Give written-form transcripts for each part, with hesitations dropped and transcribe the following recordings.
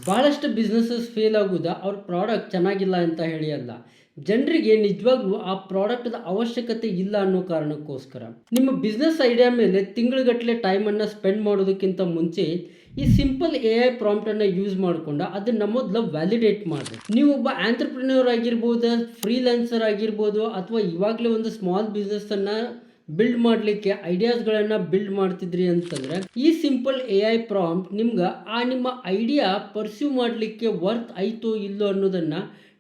ಭಾಳಷ್ಟು businesses fail ಆಗೋದು ಅವ್ರ ಪ್ರಾಡಕ್ಟ್ ಚೆನ್ನಾಗಿಲ್ಲ ಅಂತ ಹೇಳಿ ಅಲ್ಲ, ಜನರಿಗೆ ನಿಜವಾಗ್ಲೂ ಆ ಪ್ರಾಡಕ್ಟ್ದ ಅವಶ್ಯಕತೆ ಇಲ್ಲ ಅನ್ನೋ ಕಾರಣಕ್ಕೋಸ್ಕರ. ನಿಮ್ಮ ಬಿಸ್ನೆಸ್ ಐಡಿಯಾ ಮೇಲೆ ತಿಂಗಳುಗಟ್ಟಲೆ ಟೈಮನ್ನು ಸ್ಪೆಂಡ್ ಮಾಡೋದಕ್ಕಿಂತ ಮುಂಚೆ ಈ ಸಿಂಪಲ್ AI ಪ್ರಾಂಪ್ಟನ್ನು ಯೂಸ್ ಮಾಡಿಕೊಂಡು ಅದನ್ನು ಮೊದಲು ವ್ಯಾಲಿಡೇಟ್ ಮಾಡಿರಿ. ನೀವು ಒಬ್ಬ ಆಂಟ್ರಪ್ರಿನ್ಯೂರ್ ಆಗಿರ್ಬೋದು, ಫ್ರೀಲಾನ್ಸರ್ ಆಗಿರ್ಬೋದು, ಅಥವಾ ಇವಾಗಲೇ ಒಂದು ಸ್ಮಾಲ್ ಬಿಸ್ನೆಸ್ಸನ್ನು ಬಿಲ್ಡ್ ಮಾಡಲಿಕ್ಕೆ ಐಡಿಯಾಸ್ಗಳನ್ನು ಬಿಲ್ಡ್ ಮಾಡ್ತಿದ್ರಿ ಅಂತಂದ್ರೆ ಈ ಸಿಂಪಲ್ AI ಪ್ರಾಂಪ್ಟ್ ನಿಮ್ಗೆ ಆ ನಿಮ್ಮ ಐಡಿಯಾ ಪರ್ಸ್ಯೂ ಮಾಡಲಿಕ್ಕೆ ವರ್ತ್ ಆಯ್ತೋ ಇಲ್ಲೋ ಅನ್ನೋದನ್ನ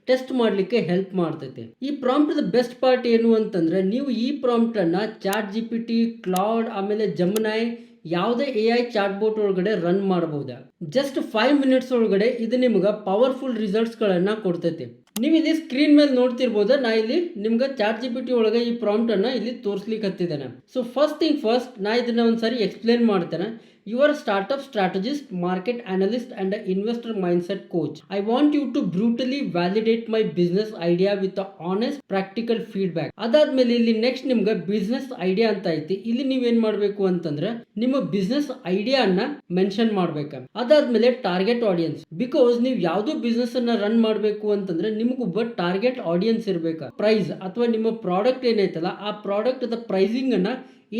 ಟೆಸ್ಟ್ ಮಾಡಲಿಕ್ಕೆ ಹೆಲ್ಪ್ ಮಾಡ್ತೈತೆ. ಈ ಪ್ರಾಂಪ್ಟ್ ಬೆಸ್ಟ್ ಪಾರ್ಟ್ ಏನು ಅಂತಂದ್ರೆ ನೀವು ಈ ಪ್ರಾಂಪ್ಟ್ ಅನ್ನ ChatGPT, ಕ್ಲೌಡ್, ಆಮೇಲೆ ಜೆಮಿನಿ ಯಾವುದೇ AI ಚಾಟ್ ಬೋಟ್ ಒಳಗಡೆ ರನ್ ಮಾಡಬಹುದು. ಜಸ್ಟ್ 5 ಮಿನಿಟ್ಸ್ ಒಳಗಡೆ ಇದು ನಿಮ್ಗೆ ಪವರ್ಫುಲ್ ರಿಸಲ್ಟ್ಸ್ ಗಳನ್ನ ಕೊಡ್ತೈತೆ. ನೀವು ಇಲ್ಲಿ ಸ್ಕ್ರೀನ್ ಮೇಲೆ ನೋಡ್ತಿರ್ಬೋದು, ನಾ ಇಲ್ಲಿ ನಿಮ್ಗೆ ChatGPT ಒಳಗೆ ಈ ಪ್ರಾಂಪ್ಟ್ ಅನ್ನ ಇಲ್ಲಿ ತೋರಿಸ್ಲಿಕ್ಕೆ ಹತ್ತಿದ್ದೇನೆ. ಸೊ ಫಸ್ಟ್ ಥಿಂಗ್ ಫಸ್ಟ್, ನಾ ಇದನ್ನ ಒಂದ್ಸರಿ ಎಕ್ಸ್ಪ್ಲೇನ್ ಮಾಡ್ತೇನೆ. Your startup strategist, market analyst and investor mindset coach. I want you to brutally validate my business idea with honest practical feedback. ಅದಾದ್ಮೇಲೆ ಇಲ್ಲಿ ನೆಕ್ಸ್ಟ್ ನಿಮ್ಗೆ ಬಿಸ್ನೆಸ್ ಐಡಿಯಾ ಅಂತ ಐತಿ. ಇಲ್ಲಿ ನೀವೇನ್ ಮಾಡ್ಬೇಕು ಅಂತಂದ್ರೆ ನಿಮ್ಮ ಬಿಸ್ನೆಸ್ ಐಡಿಯಾ ಅನ್ನ ಮೆನ್ಷನ್ ಮಾಡ್ಬೇಕು. ಅದಾದ್ಮೇಲೆ ಟಾರ್ಗೆಟ್ ಆಡಿಯನ್ಸ್, ಬಿಕಾಸ್ ನೀವು ಯಾವ್ದು ಬಿಸ್ನೆಸ್ ಅನ್ನ ರನ್ ಮಾಡಬೇಕು ಅಂತಂದ್ರೆ ನಿಮಗೊಬ್ಬ ಟಾರ್ಗೆಟ್ ಆಡಿಯನ್ಸ್ ಇರಬೇಕು. ಪ್ರೈಸ್ ಅಥವಾ ನಿಮ್ಮ ಪ್ರಾಡಕ್ಟ್ ಏನೈತಲ್ಲ ಆ ಪ್ರಾಡಕ್ಟ್ ಪ್ರೈಸಿಂಗ್ ಅನ್ನ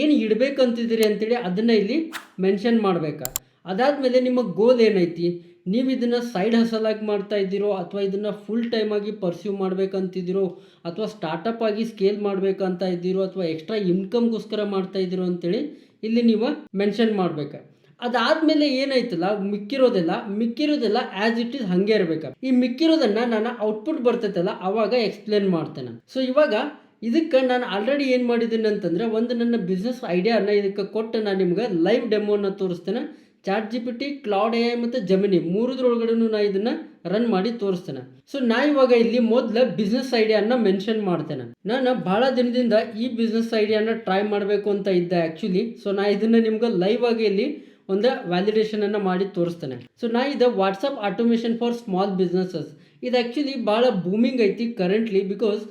ಏನು ಇಡಬೇಕಂತಿದ್ದೀರಿ ಅಂತೇಳಿ ಅದನ್ನ ಇಲ್ಲಿ ಮೆನ್ಷನ್ ಮಾಡ್ಬೇಕು. ಅದಾದ್ಮೇಲೆ ನಿಮ್ಮ ಗೋಲ್ ಏನೈತಿ, ನೀವು ಇದನ್ನ ಸೈಡ್ ಹಸಲ್ ಆಗಿ ಮಾಡ್ತಾ ಇದ್ದೀರೋ ಅಥವಾ ಇದನ್ನ ಫುಲ್ ಟೈಮ್ ಆಗಿ ಪರ್ಸ್ಯೂ ಮಾಡ್ಬೇಕಂತಿದ್ದೀರೋ ಅಥವಾ ಸ್ಟಾರ್ಟಪ್ ಆಗಿ ಸ್ಕೇಲ್ ಮಾಡ್ಬೇಕಂತ ಇದ್ದೀರೋ ಅಥವಾ ಎಕ್ಸ್ಟ್ರಾ ಇನ್ಕಮ್ಗೋಸ್ಕರ ಮಾಡ್ತಾ ಇದ್ದೀರೋ ಅಂತೇಳಿ ಇಲ್ಲಿ ನೀವು ಮೆನ್ಷನ್ ಮಾಡ್ಬೇಕು. ಅದಾದ್ಮೇಲೆ ಏನೈತಲ್ಲ ಮಿಕ್ಕಿರೋದೆಲ್ಲ ಆಸ್ ಇಟ್ ಇಸ್ ಹಂಗೆ ಇರ್ಬೇಕು. ಈ ಮಿಕ್ಕಿರೋದನ್ನ ನಾನು ಔಟ್ಪುಟ್ ಬರ್ತೈತಲ್ಲ ಅವಾಗ ಎಕ್ಸ್ಪ್ಲೇನ್ ಮಾಡ್ತೇನೆ. ಸೊ ಇವಾಗ ಇದಕ್ಕೆ ನಾನು ಆಲ್ರೆಡಿ ಏನು ಮಾಡಿದ್ದೀನಿ ಅಂತಂದ್ರೆ ಒಂದು ನನ್ನ ಬಿಸ್ನೆಸ್ ಐಡಿಯಾನ ಇದಕ್ಕೆ ಕೊಟ್ಟು ನಾನು ನಿಮ್ಗೆ ಲೈವ್ ಡೆಮೋನ ತೋರಿಸ್ತೇನೆ. ChatGPT, ಕ್ಲೌಡ್ AI ಮತ್ತು ಜೆಮಿನಿ ಮೂರದ್ರೊಳಗಡೆನೂ ನಾ ಇದನ್ನ ರನ್ ಮಾಡಿ ತೋರಿಸ್ತೇನೆ. ಸೊ ನಾ ಇವಾಗ ಇಲ್ಲಿ ಮೊದಲು ಬಿಸ್ನೆಸ್ ಐಡಿಯಾನ ಮೆನ್ಷನ್ ಮಾಡ್ತೇನೆ. ನಾನು ಬಹಳ ದಿನದಿಂದ ಈ ಬಿಸ್ನೆಸ್ ಐಡಿಯಾನ ಟ್ರೈ ಮಾಡಬೇಕು ಅಂತ ಇದ್ದೆ ಆ್ಯಕ್ಚುಲಿ. ಸೊ ನಾ ಇದನ್ನ ನಿಮ್ಗೆ ಲೈವ್ ಆಗಿ ಇಲ್ಲಿ ಒಂದು ವ್ಯಾಲಿಡೇಷನ್ ಅನ್ನ ಮಾಡಿ ತೋರಿಸ್ತೇನೆ. ಸೊ ನಾ ಇದು WhatsApp automation for small businesses. ಇದು ಆ್ಯಕ್ಚುಲಿ ಭಾಳ ಬೂಮಿಂಗ್ ಐತಿ ಕರೆಂಟ್ಲಿ, ಬಿಕಾಸ್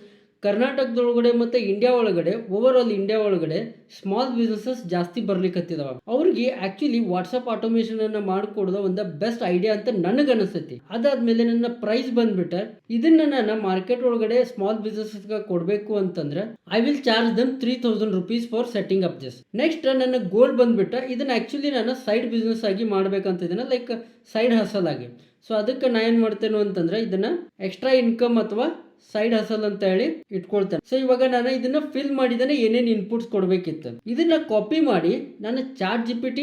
ಕರ್ನಾಟಕದೊಳಗಡೆ ಮತ್ತು ಇಂಡಿಯಾ ಒಳಗಡೆ ಓವರ್ ಇಂಡಿಯಾ ಒಳಗಡೆ ಸ್ಮಾಲ್ ಬಿಸ್ನೆಸಸ್ ಜಾಸ್ತಿ ಬರ್ಲಿಕ್ಕೆ ಹತ್ತಿದಾವ. ಅವ್ರಿಗೆ ಆ್ಯಕ್ಚುಲಿ ವಾಟ್ಸಪ್ ಆಟೋಮೇಷನ್ ಅನ್ನ ಮಾಡಿಕೊಡೋದು ಒಂದು ಬೆಸ್ಟ್ ಐಡಿಯಾ ಅಂತ ನನಗೆ ಅನಿಸ್ತೈತಿ. ಅದಾದ್ಮೇಲೆ ನನ್ನ ಪ್ರೈಸ್ ಬಂದ್ಬಿಟ್ಟೆ ಇದನ್ನ ನಾನು ಮಾರ್ಕೆಟ್ ಒಳಗಡೆ ಸ್ಮಾಲ್ ಬಿಸ್ನೆಸ್ಗೆ ಕೊಡಬೇಕು ಅಂತಂದ್ರೆ I will charge dum 3000 rupees for setting up this. Next ನನ್ನ ಗೋಲ್ ಬಂದ್ಬಿಟ್ಟು ಇದನ್ನ ಆ್ಯಕ್ಚುಲಿ ನಾನು ಸೈಡ್ ಬಿಸ್ನೆಸ್ ಆಗಿ ಮಾಡ್ಬೇಕಂತಿದ್ದೇನೆ, ಲೈಕ್ ಸೈಡ್ ಹಸಲ್ ಆಗಿ. ಸೊ ಅದಕ್ಕೆ ನಾ ಏನು ಮಾಡ್ತೇನೆ ಅಂತಂದ್ರೆ ಇದನ್ನ ಎಕ್ಸ್ಟ್ರಾ ಇನ್ಕಮ್ ಅಥವಾ ಸೈಡ್ ಹಸಲ್ ಅಂತ ಹೇಳಿ ಇಟ್ಕೊಳ್ತೇನೆ. ಸೊ ಇವಾಗ ನಾನು ಇದನ್ನ ಫಿಲ್ ಮಾಡಿದ್ದೇನೆ, ಏನೇನು ಇನ್ಪುಟ್ಸ್ ಕೊಡಬೇಕಿತ್ತು ಇದನ್ನ ಕಾಪಿ ಮಾಡಿ ನಾನು ChatGPT,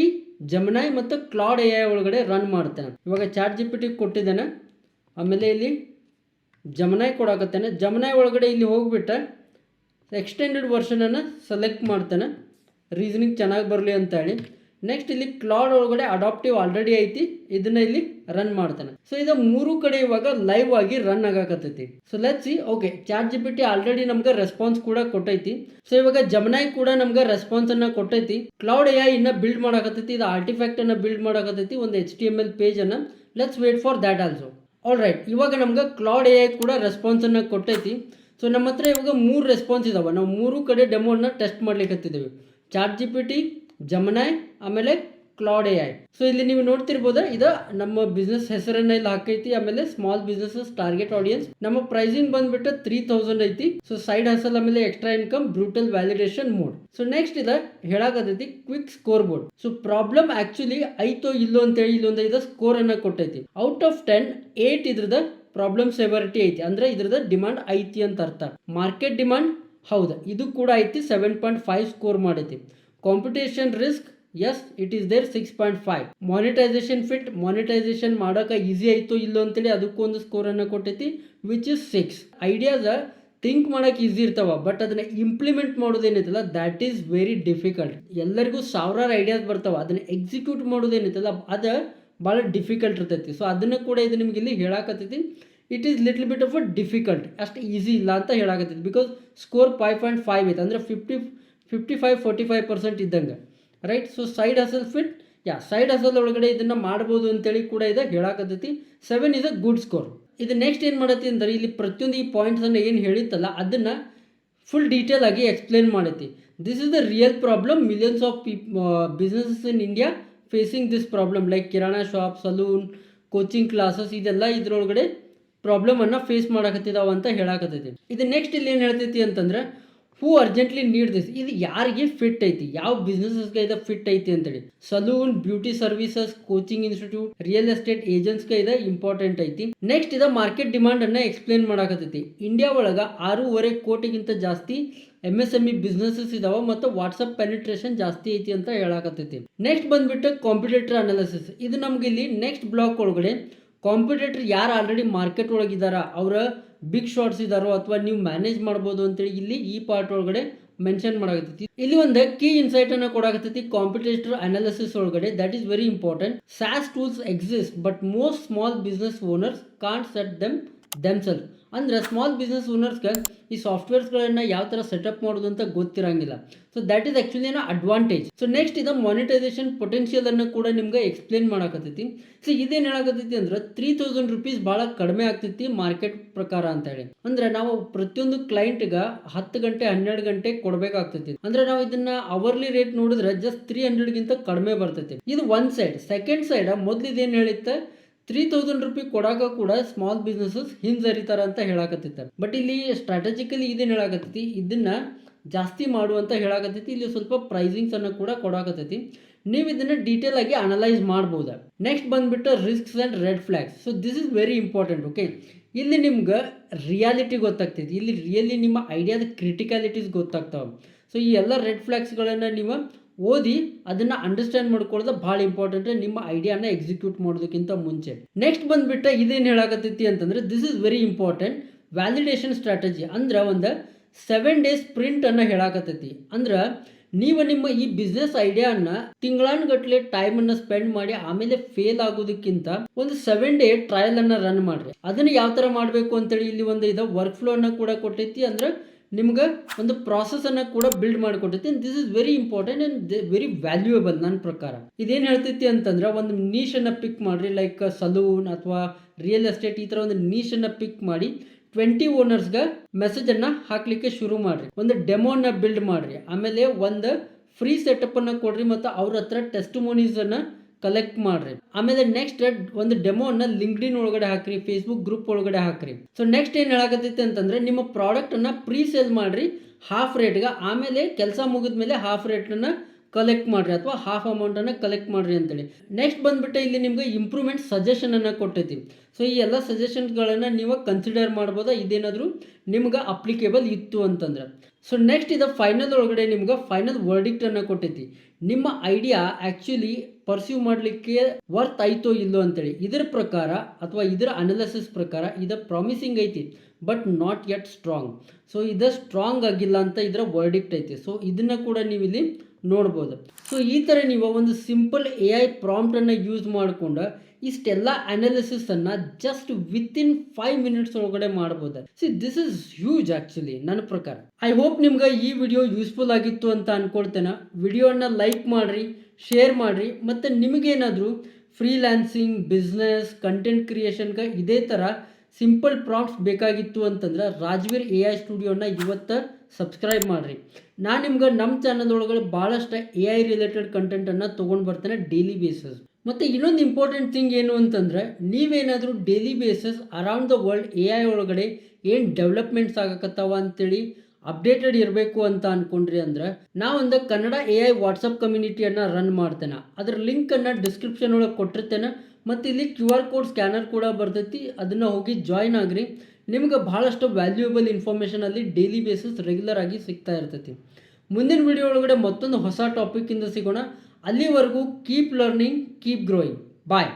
ಜೆಮಿನಿ ಮತ್ತು ಕ್ಲೌಡ್ AI ಒಳಗಡೆ ರನ್ ಮಾಡ್ತೇನೆ. ಇವಾಗ ChatGPT ಕೊಟ್ಟಿದ್ದೇನೆ, ಆಮೇಲೆ ಇಲ್ಲಿ ಜೆಮಿನಿ ಕೊಡಾಕತ್ತೇನೆ. ಜೆಮಿನಿ ಒಳಗಡೆ ಇಲ್ಲಿ ಹೋಗ್ಬಿಟ್ಟು ಎಕ್ಸ್ಟೆಂಡೆಡ್ ವರ್ಷನನ್ನು ಸೆಲೆಕ್ಟ್ ಮಾಡ್ತೇನೆ, ರೀಸನಿಂಗ್ ಚೆನ್ನಾಗಿ ಬರಲಿ ಅಂತ ಹೇಳಿ. ನೆಕ್ಸ್ಟ್ ಇಲ್ಲಿ ಕ್ಲೌಡ್ ಒಳಗಡೆ ಅಡಾಪ್ಟಿವ್ ಆಲ್ರೆಡಿ ಐತಿ, ಇದನ್ನ ಇಲ್ಲಿ ರನ್ ಮಾಡ್ತಾನೆ. ಸೊ ಇದು ಮೂರು ಕಡೆ ಇವಾಗ ಲೈವ್ ಆಗಿ ರನ್ ಆಗಾಕತ್ತೈತಿ. So let's see. Okay, ChatGPT already ನಮ್ಗೆ ರೆಸ್ಪಾನ್ಸ್ ಕೂಡ ಕೊಟ್ಟೈತಿ. ಸೊ ಇವಾಗ ಜೆಮಿನಿ ಕೂಡ ನಮ್ಗೆ ರೆಸ್ಪಾನ್ಸ್ ಅನ್ನ ಕೊಟ್ಟೈತಿ. ಕ್ಲೌಡ್ AI ಇನ್ನ ಬಿಲ್ಡ್ ಮಾಡಾಕತ್ತೈತಿ, ಇದು ಆರ್ಟಿಫ್ಯಾಕ್ಟ್ ಅನ್ನ ಬಿಲ್ಡ್ ಮಾಡಾಕತ್ತೈತಿ, ಒಂದು HTML ಪೇಜ್ ಅನ್ನ. Let's wait for that also. All right, ಇವಾಗ ನಮ್ಗೆ ಕ್ಲೌಡ್ AI ಕೂಡ ರೆಸ್ಪಾನ್ಸ್ ಅನ್ನ ಕೊಟ್ಟೈತಿ. ಸೊ ನಮ್ಮ ಹತ್ರ ಇವಾಗ 3 ರೆಸ್ಪಾನ್ಸ್ ಇದಾವೆ. ನಾವು 3 ಕಡೆ ಡೆಮೋನ ಟೆಸ್ಟ್ ಮಾಡ್ಲಿಕ್ಕೆ ಹತ್ತಿದ್ದೇವೆ. ChatGPT, ಜೆಮಿನಿ ಆಮೇಲೆ ಕ್ಲೌಡ್ AI. ಸೊ ಇಲ್ಲಿ ನೀವು ನೋಡ್ತಿರ್ಬೋದು, ಇದು ನಮ್ಮ ಬಿಸ್ನೆಸ್ ಹೆಸರನ್ನ ಇಲ್ಲಿ ಹಾಕೈತಿ. ಆಮೇಲೆ ಸ್ಮಾಲ್ ಬಿಸ್ನೆಸಸ್ ಟಾರ್ಗೆಟ್ ಆಡಿಯನ್ಸ್, ನಮ್ಮ ಪ್ರೈಸಿಂಗ್ ಬಂದ್ಬಿಟ್ಟು 3000 ಐತಿ. ಸೊ ಸೈಡ್ ಹಸಲ್ ಆಮೇಲೆ extra income, brutal validation mode. So next ಇದು ಹೇಳಾಕತೈತಿ quick scoreboard. So problem actually ಐತೋ ಇಲ್ಲೋ ಅಂತೇಳಿ ಇಲ್ಲೊಂದು ಇದು ಸ್ಕೋರ್ ಅನ್ನ ಕೊಟ್ಟೈತಿ. ಔಟ್ ಆಫ್ 10 8 ಇದ್ರದ ಪ್ರಾಬ್ಲಮ್ ಸೆವರಿಟಿ ಐತಿ, ಅಂದ್ರೆ ಇದ್ರದ ಡಿಮಾಂಡ್ ಐತಿ ಅಂತ ಅರ್ಥ. ಮಾರ್ಕೆಟ್ ಡಿಮಾಂಡ್ ಹೌದು, ಇದು ಕೂಡ ಐತಿ, 7.5 ಸ್ಕೋರ್ ಮಾಡೈತಿ. Competition risk, yes it is there, 6.5. Monetization fit, monetization ಮಾಡೋಕೆ ಈಸಿ ಆಯಿತು ಇಲ್ಲೋ ಅಂತೇಳಿ ಅದಕ್ಕೊಂದು ಸ್ಕೋರನ್ನು ಕೊಟ್ಟೈತಿ, ವಿಚ್ ಇಸ್ 6. ಐಡಿಯಾಸ್ ಥಿಂಕ್ ಮಾಡೋಕೆ ಈಸಿ ಇರ್ತಾವ, ಬಟ್ ಅದನ್ನ ಇಂಪ್ಲಿಮೆಂಟ್ ಮಾಡೋದೇನೈತಲ್ಲ ದ್ಯಾಟ್ ಈಸ್ ವೆರಿ ಡಿಫಿಕಲ್ಟ್. ಎಲ್ಲರಿಗೂ ಸಾವಿರಾರು ಐಡಿಯಾಸ್ ಬರ್ತಾವ, ಅದನ್ನ ಎಕ್ಸಿಕ್ಯೂಟ್ ಮಾಡೋದೇನೈತಲ್ಲ ಅದು ಭಾಳ ಡಿಫಿಕಲ್ಟ್ ಇರ್ತೈತಿ. ಸೊ ಅದನ್ನು ಕೂಡ ಇದು ನಿಮ್ಗೆ ಇಲ್ಲಿ ಹೇಳಾಕತ್ತೈತಿ, it is little bit of a difficult, ಅಷ್ಟು ಈಸಿ ಇಲ್ಲ ಅಂತ ಹೇಳಾಕತ್ತೈತಿ. ಬಿಕಾಸ್ ಸ್ಕೋರ್ 5.5 ಐತೆ, ಅಂದರೆ 55-45% ಇದ್ದಂಗೆ, right. So side ಹಸಲ್ fit, side ಹಸಲ್ ಒಳಗಡೆ ಇದನ್ನು ಮಾಡ್ಬೋದು ಅಂತೇಳಿ ಕೂಡ ಇದೆ ಹೇಳಾಕತ್ತೈತಿ. 7 ಇಸ್ ಅ ಗುಡ್ ಸ್ಕೋರ್. ಇದು ನೆಕ್ಸ್ಟ್ ಏನು ಮಾಡತ್ತಿ ಅಂದರೆ ಇಲ್ಲಿ ಪ್ರತಿಯೊಂದು ಈ ಪಾಯಿಂಟ್ಸನ್ನು ಏನು ಹೇಳಿತ್ತಲ್ಲ ಅದನ್ನು ಫುಲ್ ಡೀಟೇಲ್ ಆಗಿ ಎಕ್ಸ್ಪ್ಲೇನ್ ಮಾಡೈತಿ. This is the real problem, millions of businesses in India facing this problem, like kirana shop, salon, coaching classes ಇದೆಲ್ಲ ಇದ್ರೊಳಗಡೆ ಪ್ರಾಬ್ಲಮನ್ನು ಫೇಸ್ ಮಾಡಕತ್ತಿದಾವ ಅಂತ ಹೇಳಕತ್ತೈತಿ. ಇದು ನೆಕ್ಸ್ಟ್ ಇಲ್ಲಿ ಏನು ಹೇಳ್ತೈತಿ ಅಂತಂದ್ರೆ ಹೂ ಅರ್ಜೆಂಟ್ಲಿ ನೀಡ್ ದಿಸ್, ಇದು ಯಾರಿಗೆ ಫಿಟ್ ಐತಿ, ಯಾವ ಬಿಸ್ನೆಸಸ್ಗೆ ಇದು ಫಿಟ್ ಐತಿ ಅಂತೇಳಿ. Salon, beauty services, coaching institute, real estate ಏಜೆಂಟ್ಸ್ಗೆ ಇದು ಇಂಪಾರ್ಟೆಂಟ್ ಐತಿ. ನೆಕ್ಸ್ಟ್ ಇದು ಮಾರ್ಕೆಟ್ ಡಿಮಾಂಡ್ ಅನ್ನ ಎಕ್ಸ್ಪ್ಲೇನ್ ಮಾಡಕತ್ತೈತಿ. ಇಂಡಿಯಾ ಒಳಗ 6.5 ಕೋಟಿಗಿಂತ ಜಾಸ್ತಿ MSME ಬಿಸ್ನೆಸಸ್ ಇದಾವ ಮತ್ತು ವಾಟ್ಸಪ್ ಪೆನಿಟ್ರೇಷನ್ ಜಾಸ್ತಿ ಐತಿ ಅಂತ ಹೇಳಕತ್ತೈತಿ. ನೆಕ್ಸ್ಟ್ ಬಂದ್ಬಿಟ್ಟು ಕಾಂಪಿಟೇಟರ್ ಅನಾಲಿಸಿಸ್. ಇದು ನಮ್ಗೆ ಇಲ್ಲಿ ನೆಕ್ಸ್ಟ್ ಬ್ಲಾಕ್ ಒಳಗಡೆ ಕಾಂಪಿಟೇಟರ್ ಯಾರು ಆಲ್ರೆಡಿ ಮಾರ್ಕೆಟ್ ಒಳಗಿದಾರ, ಅವರ ಬಿಗ್ ಶಾಟ್ಸ್ ಇದಾರೋ ಅಥವಾ ನೀವು ಮ್ಯಾನೇಜ್ ಮಾಡ್ಬೋದು ಅಂತೇಳಿ ಇಲ್ಲಿ ಈ ಪಾರ್ಟ್ ಒಳಗಡೆ ಮೆನ್ಷನ್ ಮಾಡಾಕತ್ತೈತಿ. ಇಲ್ಲಿ ಒಂದು ಕೀ ಇನ್ಸೈಟ್ ಅನ್ನ ಕೊಡಾಕತ್ತೈತಿ ಕಾಂಪಿಟೇಟರ್ ಅನಾಲಿಸಿಸ್ ಒಳಗಡೆ. That is very important. SaaS tools exist but most small business owners can't set themselves. ಅಂದ್ರೆ ಸ್ಮಾಲ್ ಬಿಸ್ನೆಸ್ ಓನರ್ಸ್ಗೆ ಈ ಸಾಫ್ಟ್ವೇರ್ಸ್ಗಳನ್ನ ಯಾವ ಥರ ಸೆಟಪ್ ಮಾಡೋದು ಅಂತ ಗೊತ್ತಿರಂಗಿಲ್ಲ. So that is actually an advantage. So next ಇದು ಮಾನಿಟೈಸೇಷನ್ ಪೊಟೆನ್ಷಿಯಲ್ ಅನ್ನು ಕೂಡ ನಿಮ್ಗೆ ಎಕ್ಸ್ಪ್ಲೇನ್ ಮಾಡಾಕತ್ತೈತಿ. ಸೊ ಇದೇನು ಹೇಳಾಕತ್ತೈತಿ ಅಂದ್ರೆ 3000 ರೂಪೀಸ್ ಭಾಳ ಕಡಿಮೆ ಆಗ್ತೈತಿ ಮಾರ್ಕೆಟ್ ಪ್ರಕಾರ ಅಂತ ಹೇಳಿ. ಅಂದ್ರೆ ನಾವು ಪ್ರತಿಯೊಂದು ಕ್ಲೈಂಟ್ಗೆ 10 ಗಂಟೆ 12 ಗಂಟೆ ಕೊಡಬೇಕಾಗ್ತೈತಿ. ಅಂದ್ರೆ ನಾವು ಇದನ್ನ ಅವರ್ಲಿ ರೇಟ್ ನೋಡಿದ್ರೆ ಜಸ್ಟ್ 300ಗಿಂತ ಕಡಿಮೆ ಬರ್ತೈತಿ. ಇದು ಒನ್ ಸೈಡ್. ಸೆಕೆಂಡ್ ಸೈಡ್ ಮೊದಲು ಇದೇನು ಹೇಳಿತ್ತೆ 3000 ರೂಪಾಯಿ ಕೊಡಾಕ ಕೂಡ ಸ್ಮಾಲ್ ಬಿಸ್ನೆಸಸ್ ಹಿಂಜರಿತಾರ ಅಂತ ಹೇಳಾಕತ್ತಿರ್ತಾರೆ. ಬಟ್ ಇಲ್ಲಿ ಸ್ಟ್ರಾಟಜಿಕಲಿ ಇದೇನು ಹೇಳಾಕತ್ತೈತಿ, ಇದನ್ನ ಜಾಸ್ತಿ ಮಾಡುವಂತ ಹೇಳಾಕತ್ತೈತಿ. ಇಲ್ಲಿ ಸ್ವಲ್ಪ ಪ್ರೈಸಿಂಗ್ಸ್ ಅನ್ನು ಕೂಡ ಕೊಡಾಕತ್ತೈತಿ. ನೀವು ಇದನ್ನ ಡೀಟೇಲ್ ಆಗಿ ಅನಲೈಸ್ ಮಾಡ್ಬೋದಾ. ನೆಕ್ಸ್ಟ್ ಬಂದ್ಬಿಟ್ಟು risks and red flags. So this is very important. Okay, ಇಲ್ಲಿ ನಿಮ್ಗೆ ರಿಯಾಲಿಟಿ ಗೊತ್ತಾಗ್ತೈತಿ. ಇಲ್ಲಿ ರಿಯಲಿ ನಿಮ್ಮ ಐಡಿಯಾದ ಕ್ರಿಟಿಕಾಲಿಟೀಸ್ ಗೊತ್ತಾಗ್ತಾವೆ. ಸೊ ಈ ಎಲ್ಲ ರೆಡ್ ಫ್ಲಾಗ್ಸ್ಗಳನ್ನು ನೀವು ಓದಿ ಅದನ್ನ ಅಂಡರ್ಸ್ಟ್ಯಾಂಡ್ ಮಾಡ್ಕೊಳ್ಳೋದು ಭಾಳ ಇಂಪಾರ್ಟೆಂಟ್ ನಿಮ್ಮ ಐಡಿಯಾನ ಎಕ್ಸಿಕ್ಯೂಟ್ ಮಾಡೋದಕ್ಕಿಂತ ಮುಂಚೆ. ನೆಕ್ಸ್ಟ್ ಬಂದ್ಬಿಟ್ಟು ಇದೇನು ಹೇಳಾಕತ್ತೈತಿ ಅಂತಂದ್ರೆ this is very important validation strategy. ಅಂದ್ರೆ ಒಂದು 7 days ಸ್ಪ್ರಿಂಟ್ ಅನ್ನ ಹೇಳಾಕತ್ತೈತಿ. ಅಂದ್ರೆ ನೀವು ನಿಮ್ಮ ಈ ಬಿಸ್ನೆಸ್ ಐಡಿಯಾನ ತಿಂಗಳಾನುಗಟ್ಲೆ ಟೈಮ್ ಅನ್ನ ಸ್ಪೆಂಡ್ ಮಾಡಿ ಆಮೇಲೆ ಫೇಲ್ ಆಗೋದಕ್ಕಿಂತ ಒಂದು 7 day ಟ್ರಯಲ್ ಅನ್ನ ರನ್ ಮಾಡ್ರಿ. ಅದನ್ನ ಯಾವ ತರ ಮಾಡಬೇಕು ಅಂತೇಳಿ ಇಲ್ಲಿ ಒಂದು ಇದು ವರ್ಕ್ ಫ್ಲೋ ಅನ್ನ ಕೂಡ ಕೊಟ್ಟೈತಿ. ಅಂದ್ರೆ ನಿಮ್ಗೆ ಒಂದು ಪ್ರಾಸೆಸ್ ಅನ್ನ ಕೂಡ ಬಿಲ್ಡ್ ಮಾಡಿಕೊಟ್ಟೈತಿ. This is very important and very valuable ನನ್ನ ಪ್ರಕಾರ. ಇದೇನು ಹೇಳ್ತೈತಿ ಅಂತಂದ್ರೆ ಒಂದು ನೀಶ್ ಅನ್ನ ಪಿಕ್ ಮಾಡ್ರಿ, ಲೈಕ್ ಸಲೂನ್ ಅಥವಾ ರಿಯಲ್ ಎಸ್ಟೇಟ್. ಈ ತರ ಒಂದು ನೀಶ್ ಅನ್ನ ಪಿಕ್ ಮಾಡಿ 20 ಓನರ್ಸ್ಗೆ ಮೆಸೇಜ್ ಅನ್ನ ಹಾಕ್ಲಿಕ್ಕೆ ಶುರು ಮಾಡ್ರಿ. ಒಂದು ಡೆಮೋನ ಬಿಲ್ಡ್ ಮಾಡ್ರಿ. ಆಮೇಲೆ ಒಂದು ಫ್ರೀ ಸೆಟಪ್ ಅನ್ನ ಕೊಡ್ರಿ ಮತ್ತು ಅವ್ರ ಹತ್ರ ಟೆಸ್ಟಿಮೋನೀಸ್ ಅನ್ನ ಕಲೆಕ್ಟ್ ಮಾಡ್ರಿ. ಆಮೇಲೆ ನೆಕ್ಸ್ಟ್ ಒಂದು ಡೆಮೋ ಅನ್ನ ಲಿಂಕ್ಡ್ಇನ್ ಒಳಗಡೆ ಹಾಕ್ರಿ, ಫೇಸ್ಬುಕ್ ಗ್ರೂಪ್ ಒಳಗಡೆ ಹಾಕ್ರಿ. ಸೊ ನೆಕ್ಸ್ಟ್ ಏನ್ ಹೇಳಾಕತ್ತೈತಿ ಅಂತಂದ್ರೆ ನಿಮ್ಮ ಪ್ರಾಡಕ್ಟ್ ಅನ್ನ ಪ್ರೀ ಸೇಲ್ ಮಾಡ್ರಿ ಹಾಫ್ ರೇಟ್ಗೆ. ಆಮೇಲೆ ಕೆಲಸ ಮುಗಿದ್ಮೇಲೆ ಹಾಫ್ ರೇಟ್ನ ಕಲೆಕ್ಟ್ ಮಾಡ್ರಿ ಅಥವಾ ಹಾಫ್ ಅಮೌಂಟ್ ಅನ್ನ ಕಲೆಕ್ಟ್ ಮಾಡ್ರಿ ಅಂತೇಳಿ. ನೆಕ್ಸ್ಟ್ ಬಂದ್ಬಿಟ್ಟು ಇಲ್ಲಿ ನಿಮ್ಗೆ ಇಂಪ್ರೂವ್ಮೆಂಟ್ ಸಜೆಷನ್ ಅನ್ನ ಕೊಟ್ಟೈತಿ. ಸೊ ಈ ಎಲ್ಲ ಸಜೆಷನ್ಸ್ಗಳನ್ನ ನೀವು ಕನ್ಸಿಡರ್ ಮಾಡ್ಬೋದಾ ಇದೇನಾದರೂ ನಿಮ್ಗೆ ಅಪ್ಲಿಕೇಬಲ್ ಇತ್ತು ಅಂತಂದ್ರೆ. ಸೊ ನೆಕ್ಸ್ಟ್ ಇದು ಫೈನಲ್ ಒಳಗಡೆ ನಿಮ್ಗೆ ಫೈನಲ್ ವರ್ಡಿಕ್ಟ್ ಅನ್ನ ಕೊಟ್ಟೈತಿ. ನಿಮ್ಮ ಐಡಿಯಾ ಆಕ್ಚುಲಿ ಪರ್ಸ್ಯೂ ಮಾಡಲಿಕ್ಕೆ ವರ್ತ್ ಆಯ್ತೋ ಇಲ್ಲೋ ಅಂತೇಳಿ. ಇದರ ಪ್ರಕಾರ ಅಥವಾ ಇದರ ಅನಾಲಿಸಿಸ್ ಪ್ರಕಾರ ಇದು ಪ್ರಾಮಿಸಿಂಗ್ ಐತಿ but not yet strong. So ಇದು ಸ್ಟ್ರಾಂಗ್ ಆಗಿಲ್ಲ ಅಂತ ಇದರ ವರ್ಡಿಕ್ಟ್ ಐತಿ. ಸೊ ಇದನ್ನ ಕೂಡ ನೀವು ಇಲ್ಲಿ ನೋಡ್ಬೋದು. ಸೊ ಈ ಥರ ನೀವು ಒಂದು ಸಿಂಪಲ್ AI ಪ್ರಾಂಪ್ಟ್ ಅನ್ನು ಯೂಸ್ ಮಾಡಿಕೊಂಡು ಇಷ್ಟೆಲ್ಲ ಅನಾಲಿಸಿಸ್ ಅನ್ನ ಜಸ್ಟ್ ವಿತಿನ್ 5 minutes ಒಳಗಡೆ ಮಾಡ್ಬೋದು. See this is huge actually ನನ್ನ ಪ್ರಕಾರ. ಐ ಹೋಪ್ ನಿಮ್ಗೆ ಈ ವಿಡಿಯೋ ಯೂಸ್ಫುಲ್ ಆಗಿತ್ತು ಅಂತ ಅನ್ಕೊಳ್ತೇನೆ. ವಿಡಿಯೋನ ಲೈಕ್ ಮಾಡ್ರಿ, ಶೇರ್ ಮಾಡ್ರಿ. ಮತ್ತು ನಿಮಗೇನಾದರೂ ಫ್ರೀಲ್ಯಾನ್ಸಿಂಗ್, ಬಿಸ್ನೆಸ್, ಕಂಟೆಂಟ್ ಕ್ರಿಯೇಷನ್ಗೆ ಇದೇ ಥರ ಸಿಂಪಲ್ ಪ್ರಾಂಪ್ಟ್ಸ್ ಬೇಕಾಗಿತ್ತು ಅಂತಂದ್ರೆ ರಾಜ್ವೀರ್ AI ಸ್ಟುಡಿಯೋನ ಇವತ್ತು ಸಬ್ಸ್ಕ್ರೈಬ್ ಮಾಡಿರಿ. ನಾನು ನಿಮ್ಗೆ ನಮ್ಮ ಚಾನಲ್ ಒಳಗಡೆ ಭಾಳಷ್ಟು AI ರಿಲೇಟೆಡ್ ಕಂಟೆಂಟನ್ನು ತೊಗೊಂಡು ಬರ್ತೇನೆ ಡೈಲಿ ಬೇಸಿಸ್. ಮತ್ತು ಇನ್ನೊಂದು ಇಂಪಾರ್ಟೆಂಟ್ ಥಿಂಗ್ ಏನು ಅಂತಂದರೆ ನೀವೇನಾದರೂ daily basis around the world AI ಒಳಗಡೆ ಏನು ಡೆವಲಪ್ಮೆಂಟ್ಸ್ ಆಗಕತ್ತಾವ ಅಂತೇಳಿ ಅಪ್ಡೇಟೆಡ್ ಇರಬೇಕು ಅಂತ ಅಂದ್ಕೊಂಡ್ರಿ ಅಂದ್ರೆ ನಾವೊಂದು ಕನ್ನಡ AI ವಾಟ್ಸಪ್ ಕಮ್ಯುನಿಟಿಯನ್ನು ರನ್ ಮಾಡ್ತೇನೆ. ಅದರ ಲಿಂಕನ್ನು ಡಿಸ್ಕ್ರಿಪ್ಷನ್ ಒಳಗೆ ಕೊಟ್ಟಿರ್ತೇನೆ. ಮತ್ತು ಇಲ್ಲಿ QR ಕೋಡ್ ಸ್ಕ್ಯಾನರ್ ಕೂಡ ಬರ್ತೈತಿ, ಅದನ್ನು ಹೋಗಿ ಜಾಯ್ನ್ ಆಗ್ರಿ. ನಿಮ್ಗೆ ಭಾಳಷ್ಟು ವ್ಯಾಲ್ಯೂಯಬಲ್ ಇನ್ಫಾರ್ಮೇಷನ್ ಅಲ್ಲಿ ಡೈಲಿ ಬೇಸಿಸ್ ರೆಗ್ಯುಲರ್ ಆಗಿ ಸಿಗ್ತಾ ಇರ್ತೈತಿ. ಮುಂದಿನ ವಿಡಿಯೋ ಒಳಗಡೆ ಮತ್ತೊಂದು ಹೊಸ ಟಾಪಿಕ್ಕಿಂದ ಸಿಗೋಣ. ಅಲ್ಲಿವರೆಗೂ ಕೀಪ್ ಲರ್ನಿಂಗ್, ಕೀಪ್ ಗ್ರೋಯಿಂಗ್. ಬಾಯ್.